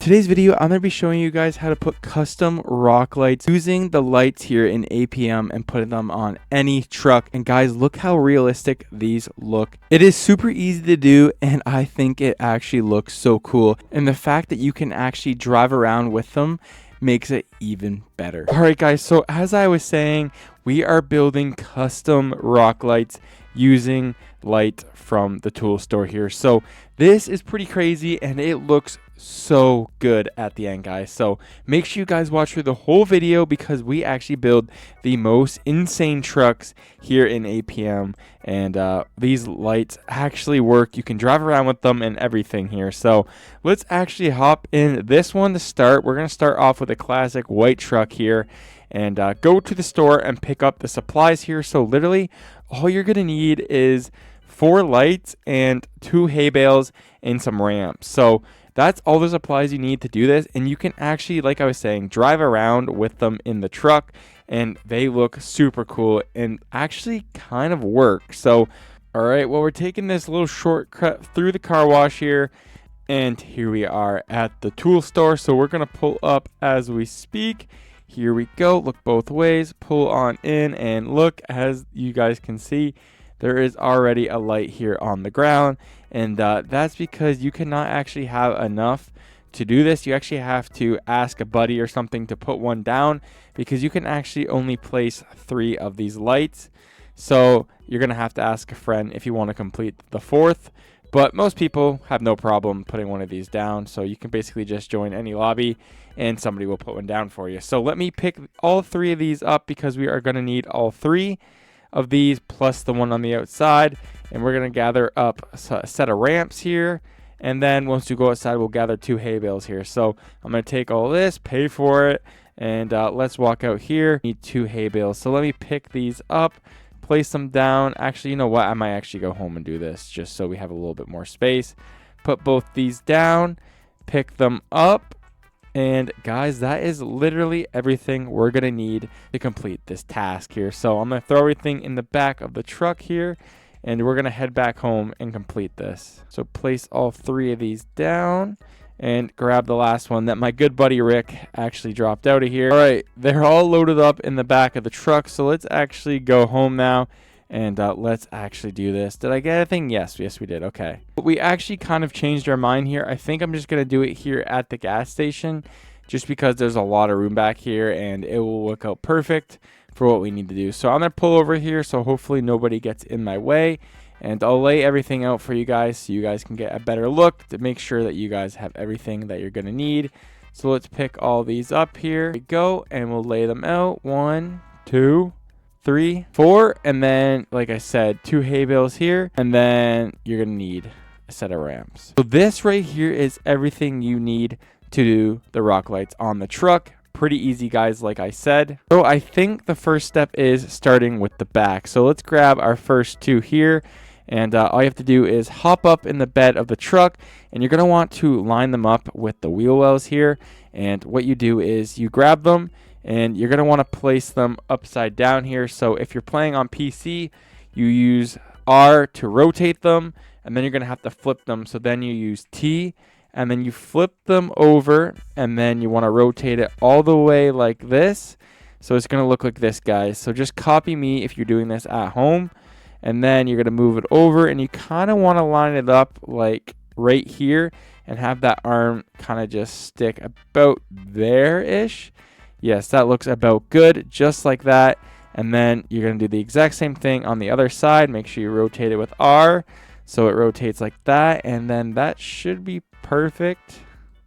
Today's video, I'm going to be showing you guys how to put custom rock lights using the lights here in APM and putting them on any truck. And guys, look how realistic these look. It is super easy to do, and I think it actually looks so cool. And the fact that you can actually drive around with them makes it even better. All right, guys, so as I was saying, we are building custom rock lights using light from the tool store here. So this is pretty crazy, and it looks so good at the end, guys. So make sure you guys watch through the whole video, because we actually build the most insane trucks here in APM, and these lights actually work. You can drive around with them and everything here. So let's actually hop in this one to start. We're gonna start off with a classic white truck here, and go to the store and pick up the supplies here. So literally all you're gonna need is 4 lights and 2 hay bales and some ramps. So that's all the supplies you need to do this, and you can actually, like I was saying, drive around with them in the truck, and they look super cool and actually kind of work. So all right, well, we're taking this little shortcut through the car wash here, and here we are at the tool store. So we're gonna pull up as we speak. Here we go. Look both ways, pull on in, and look, as you guys can see, there is already a light here on the ground, and that's because you cannot actually have enough to do this. You actually have to ask a buddy or something to put one down, because you can actually only place 3 of these lights. So you're gonna have to ask a friend if you want to complete the 4th, but most people have no problem putting one of these down. So you can basically just join any lobby and somebody will put one down for you. So let me pick all 3 of these up, because we are gonna need all 3 of these plus the one on the outside, and we're gonna gather up a set of ramps here, and then once we go outside, we'll gather 2 hay bales here. So I'm gonna take all this, pay for it, and let's walk out here. Need 2 hay bales, so let me pick these up, place them down. Actually, you know what, I might actually go home and do this just so we have a little bit more space. Put both these down, pick them up, and guys, that is literally everything we're gonna need to complete this task here. So I'm gonna throw everything in the back of the truck here, and we're gonna head back home and complete this. So place all 3 of these down and grab the last one that my good buddy Rick actually dropped out of here. All right, they're all loaded up in the back of the truck, so let's actually go home now, and let's actually do this. Did I get anything? Yes, we did. Okay. But we actually kind of changed our mind here. I think I'm just going to do it here at the gas station, just because there's a lot of room back here, and it will work out perfect for what we need to do. So I'm going to pull over here, so hopefully nobody gets in my way, and I'll lay everything out for you guys so you guys can get a better look to make sure that you guys have everything that you're going to need. So let's pick all these up here. Here we go, and we'll lay them out. 1, 2, 3, 4, and then, like I said, 2 hay bales here, and then you're gonna need a set of ramps. So this right here is everything you need to do the rock lights on the truck. Pretty easy, guys, like I said. So I think the first step is starting with the back. So let's grab our first 2 here, and all you have to do is hop up in the bed of the truck, and you're gonna want to line them up with the wheel wells here. And what you do is you grab them, and you're going to want to place them upside down here. So if you're playing on PC, you use R to rotate them, and then you're going to have to flip them. So then you use T, and then you flip them over, and then you want to rotate it all the way like this. So it's going to look like this, guys. So just copy me if you're doing this at home, and then you're going to move it over, and you kind of want to line it up like right here and have that arm kind of just stick about there-ish. Yes, that looks about good, just like that. And then you're going to do the exact same thing on the other side. Make sure you rotate it with R so it rotates like that. And then that should be perfect.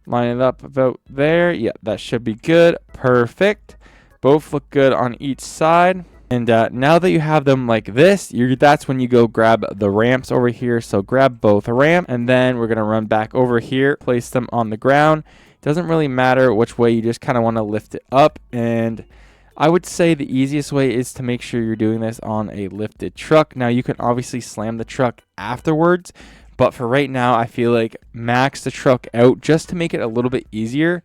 Line it up about there. Yeah, that should be good. Perfect. Both look good on each side. And now that you have them like this, that's when you go grab the ramps over here. So grab both ramp, and then we're going to run back over here, place them on the ground. Doesn't really matter which way, you just kind of want to lift it up. And I would say the easiest way is to make sure you're doing this on a lifted truck. Now you can obviously slam the truck afterwards, but for right now I feel like max the truck out just to make it a little bit easier.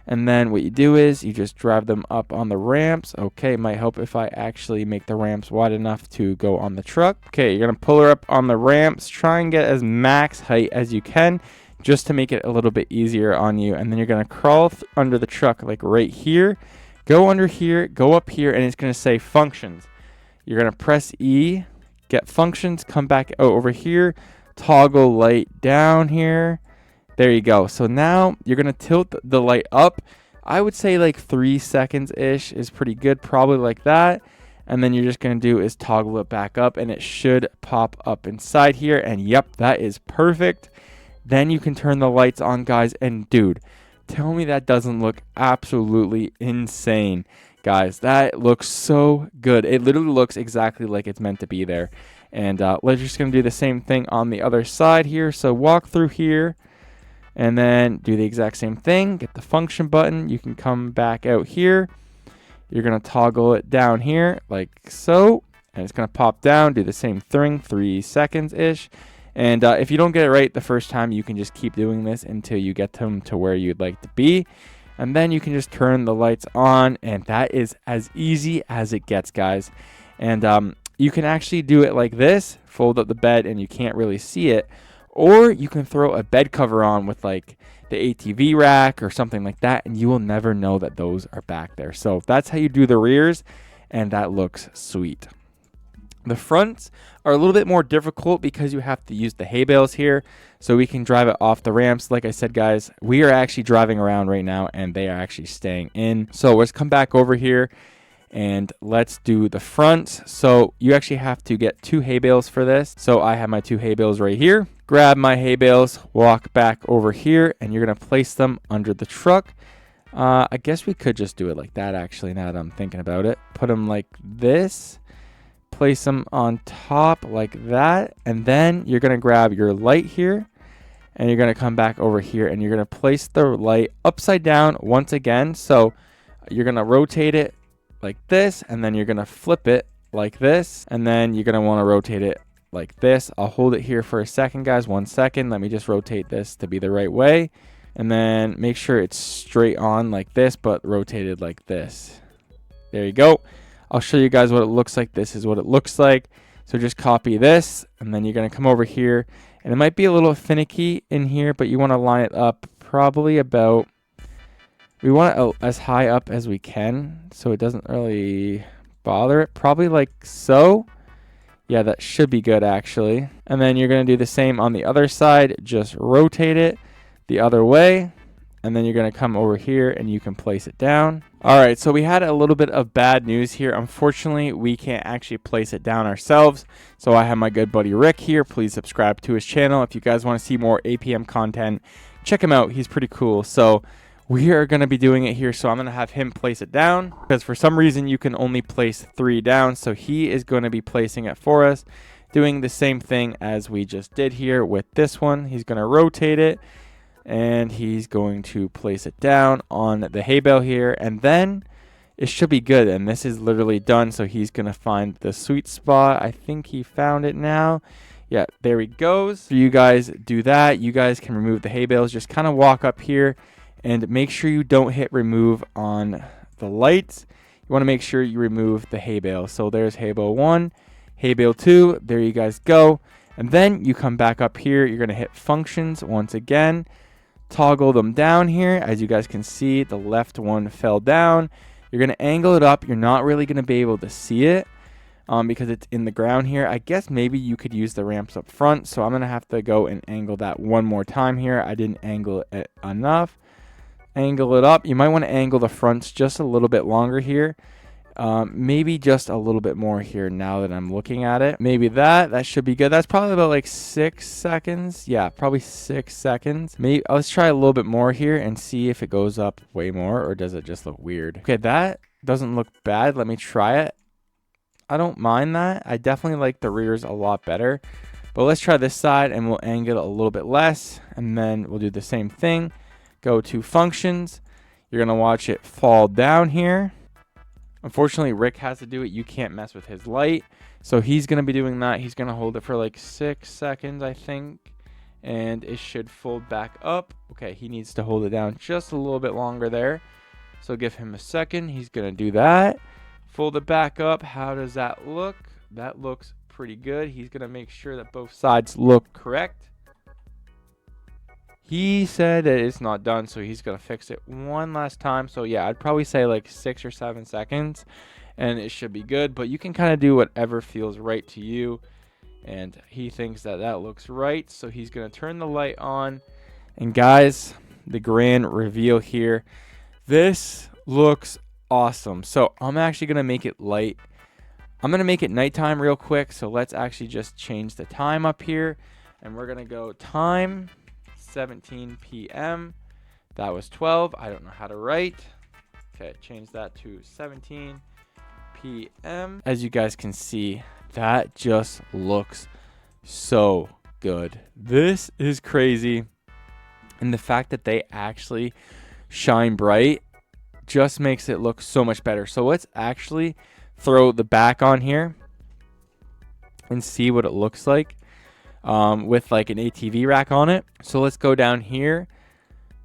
And then what you do is you just drive them up on the ramps. Okay, it might help if I actually make the ramps wide enough to go on the truck. Okay, you're gonna pull her up on the ramps, try and get as max height as you can. just to make it a little bit easier on you. And then you're going to crawl under the truck like right here, go under here, go up here, and it's going to say functions. You're going to press E, get functions, come back out over here, toggle light down here. There you go. So now you're going to tilt the light up. I would say like 3 seconds ish is pretty good, probably like that. And then you're just going to do is toggle it back up, and it should pop up inside here. And yep, that is perfect. Then you can turn the lights on, guys. And dude, tell me that doesn't look absolutely insane. Guys, that looks so good. It literally looks exactly like it's meant to be there. And we're just going to do the same thing on the other side here. So walk through here and then do the exact same thing. Get the function button. You can come back out here. You're going to toggle it down here like so, and it's going to pop down, do the same thing, 3 seconds-ish. And if you don't get it right the first time, you can just keep doing this until you get them to where you'd like to be. And then you can just turn the lights on, and that is as easy as it gets, guys. And you can actually do it like this, fold up the bed, and you can't really see it. Or you can throw a bed cover on with like the ATV rack or something like that, and you will never know that those are back there. So that's how you do the rears, and that looks sweet. The fronts are a little bit more difficult because you have to use the hay bales here, so we can drive it off the ramps. Like I said, guys, we are actually driving around right now, and they are actually staying in. So let's come back over here, and let's do the fronts. So you actually have to get 2 hay bales for this. So I have my 2 hay bales right here. Grab my hay bales, walk back over here, and you're going to place them under the truck. I guess we could just do it like that, actually, now that I'm thinking about it. Put them like this. Place them on top like that. And then you're going to grab your light here, and you're going to come back over here, and you're going to place the light upside down once again. So you're going to rotate it like this, and then you're going to flip it like this, and then you're going to want to rotate it like this. I'll hold it here for a second, guys. 1 second. Let me just rotate this to be the right way, and then make sure it's straight on like this, but rotated like this. There you go. I'll show you guys what it looks like. This is what it looks like. So just copy this, and then you're going to come over here, and it might be a little finicky in here, but you want to line it up probably about, we want it as high up as we can so it doesn't really bother it. Probably like so. Yeah, that should be good, actually. And then you're going to do the same on the other side. Just rotate it the other way. And then you're going to come over here, and you can place it down. All right, so we had a little bit of bad news here. Unfortunately, we can't actually place it down ourselves. So I have my good buddy Rick here. Please subscribe to his channel. If you guys want to see more APM content, check him out. He's pretty cool. So we are going to be doing it here. So I'm going to have him place it down, because for some reason you can only place 3 down. So he is going to be placing it for us, doing the same thing as we just did here with this one. He's going to rotate it, and he's going to place it down on the hay bale here, and then it should be good. And this is literally done. So he's going to find the sweet spot. I think he found it now. Yeah, there he goes. So you guys do that. You guys can remove the hay bales. Just kind of walk up here and make sure you don't hit remove on the lights. You want to make sure you remove the hay bale. So there's hay bale 1, hay bale 2. There you guys go. And then you come back up here. You're going to hit functions once again. Toggle them down here. As you guys can see, the left one fell down. You're going to angle it up. You're not really going to be able to see it because it's in the ground here. I guess maybe you could use the ramps up front. So I'm going to have to go and angle that one more time here. I didn't angle it enough. Angle it up. You might want to angle the fronts just a little bit longer here. Maybe just a little bit more here now that I'm looking at it. Maybe that should be good. That's probably about like 6 seconds. Yeah, probably 6 seconds. Maybe let's try a little bit more here and see if it goes up way more, or does it just look weird? Okay, that doesn't look bad. Let me try it. I don't mind that. I definitely like the rears a lot better. But let's try this side, and we'll angle it a little bit less, and then we'll do the same thing. Go to functions. You're going to watch it fall down here. Unfortunately, Rick has to do it. You can't mess with his light. So he's going to be doing that. He's going to hold it for like 6 seconds, I think. And it should fold back up. Okay, he needs to hold it down just a little bit longer there. So give him a second. He's going to do that. Fold it back up. How does that look? That looks pretty good. He's going to make sure that both sides look correct. He said that it's not done, so he's gonna fix it one last time. So yeah, I'd probably say like 6 or 7 seconds, and it should be good. But you can kind of do whatever feels right to you. And he thinks that that looks right, so he's gonna turn the light on. And guys, the grand reveal here. This looks awesome. So I'm actually gonna make it light. I'm gonna make it nighttime real quick. So let's actually just change the time up here, and we're gonna go time 17 p.m. That was 12. I don't know how to write. Okay, change that to 17 p.m. As you guys can see, that just looks so good. This is crazy. And the fact that they actually shine bright just makes it look so much better. So let's actually throw the back on here and see what it looks like with like an ATV rack on it. So let's go down here,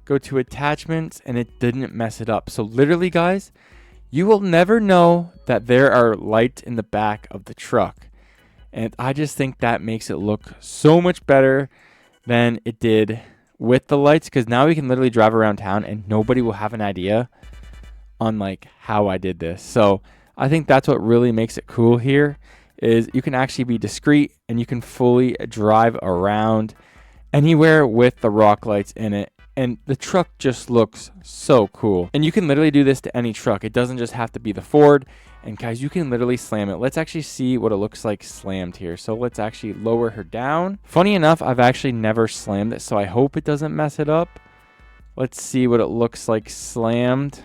go to attachments, and it didn't mess it up. So literally, guys, you will never know that there are lights in the back of the truck. And I just think that makes it look so much better than it did with the lights, because now we can literally drive around town and nobody will have an idea on like how I did this. So I think that's what really makes it cool here, is you can actually be discreet and you can fully drive around anywhere with the rock lights in it. And the truck just looks so cool. And you can literally do this to any truck. It doesn't just have to be the Ford. And guys, you can literally slam it. Let's actually see what it looks like slammed here. So let's actually lower her down. Funny enough, I've actually never slammed it, so I hope it doesn't mess it up. Let's see what it looks like slammed.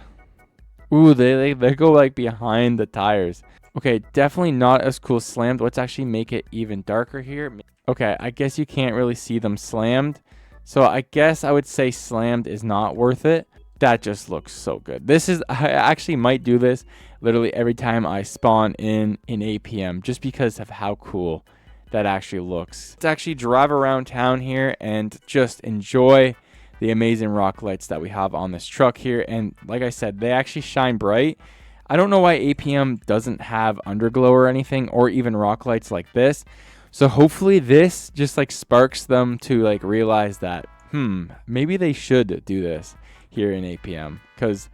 Ooh, they go like behind the tires. Okay, definitely not as cool slammed. Let's actually make it even darker here. Okay, I guess you can't really see them slammed. So I guess I would say slammed is not worth it. That just looks so good. I actually might do this literally every time I spawn in APM, just because of how cool that actually looks. Let's actually drive around town here and just enjoy the amazing rock lights that we have on this truck here. And like I said, they actually shine bright. I don't know why APM doesn't have underglow or anything, or even rock lights like this. So hopefully this just like sparks them to like realize that, maybe they should do this here in APM, because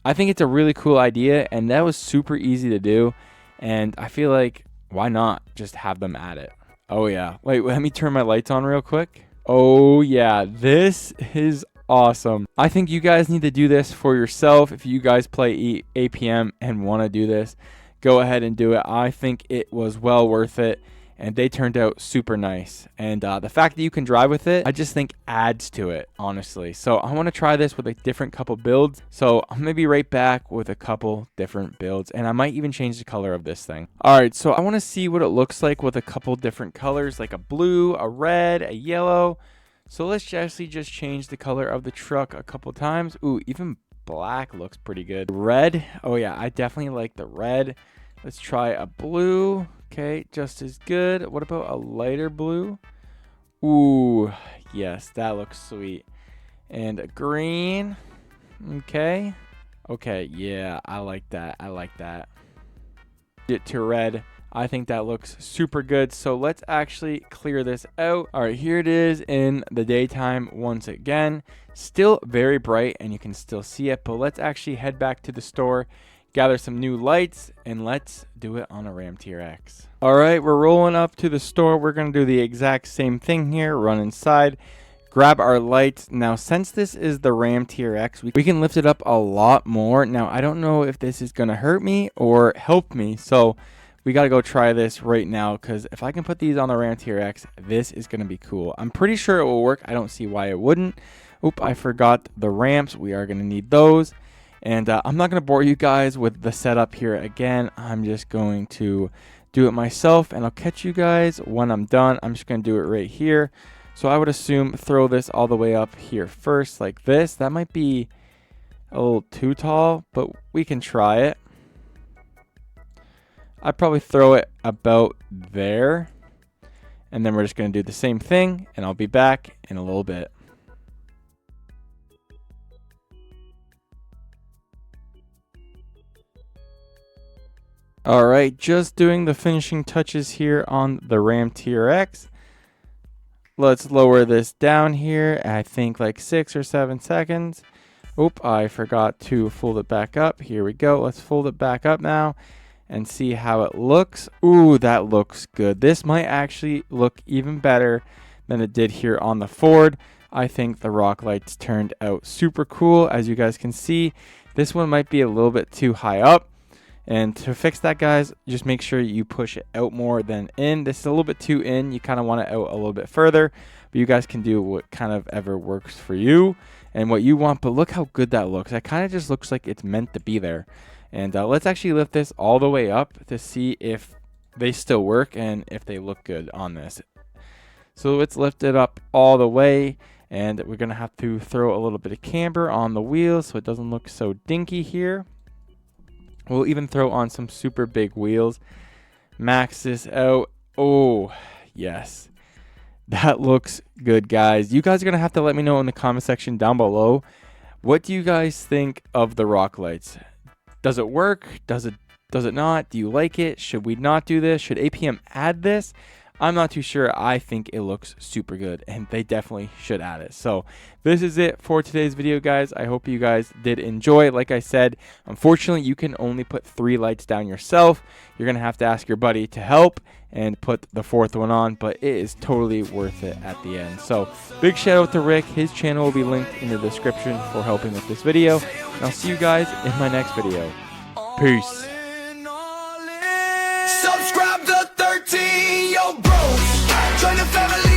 I think it's a really cool idea, and that was super easy to do. And I feel like, why not just have them at it? Oh yeah, wait, let me turn my lights on real quick. Oh yeah, this is awesome. I think you guys need to do this for yourself. If you guys play APM and want to do this, go ahead and do it. I think it was well worth it, and they turned out super nice. And the fact that you can drive with it, I just think adds to it, honestly. So I want to try this with a different couple builds. So I'm going to be right back with a couple different builds, and I might even change the color of this thing. All right, so I want to see what it looks like with a couple different colors, like a blue, a red, a yellow. So let's actually just change the color of the truck a couple times. Ooh, even black looks pretty good. Red, oh yeah, I definitely like the red. Let's try a blue. Okay, just as good. What about a lighter blue? Ooh, yes, that looks sweet. And a green. Okay. Okay, yeah, I like that. I like that. Get to red. I think that looks super good. So let's actually clear this out. All right, here it is in the daytime once again. Still very bright and you can still see it, but let's actually head back to the store, gather some new lights, and let's do it on a Ram TRX. All right, we're rolling up to the store. We're going to do the exact same thing here. Run inside, grab our lights. Now, since this is the Ram TRX, we can lift it up a lot more. Now, I don't know if this is going to hurt me or help me, so we got to go try this right now, because if I can put these on the Ram TRX, this is going to be cool. I'm pretty sure it will work. I don't see why it wouldn't. Oop, I forgot the ramps. We are going to need those. And I'm not going to bore you guys with the setup here again. I'm just going to do it myself, and I'll catch you guys when I'm done. I'm just going to do it right here. So I would assume throw this all the way up here first, like this. That might be a little too tall, but we can try it. I'd probably throw it about there. And then we're just going to do the same thing, and I'll be back in a little bit. All right, just doing the finishing touches here on the Ram TRX. Let's lower this down here. I think like 6 or 7 seconds. Oop, I forgot to fold it back up. Here we go. Let's fold it back up now and see how it looks. Ooh, that looks good. This might actually look even better than it did here on the Ford. I think the rock lights turned out super cool. As you guys can see, this one might be a little bit too high up. And to fix that, guys, just make sure you push it out more than in. This is a little bit too in. You kind of want it out a little bit further. But you guys can do what kind of ever works for you and what you want. But look how good that looks. That kind of just looks like it's meant to be there. And let's actually lift this all the way up to see if they still work and if they look good on this. So let's lift it up all the way, and we're going to have to throw a little bit of camber on the wheels so it doesn't look so dinky here. We'll even throw on some super big wheels. Max this out. Oh, yes. That looks good, guys. You guys are going to have to let me know in the comment section down below. What do you guys think of the rock lights? Does it work? Does it not? Do you like it? Should we not do this? Should APM add this? I'm not too sure. I think it looks super good, and they definitely should add it. So this is it for today's video, guys. I hope you guys did enjoy. Like I said, unfortunately, you can only put 3 lights down yourself. You're going to have to ask your buddy to help and put the 4th one on, but it is totally worth it at the end. So big shout out to Rick. His channel will be linked in the description for helping with this video. And I'll see you guys in my next video. Peace. Subscribe to 13, yo bros. Join the family.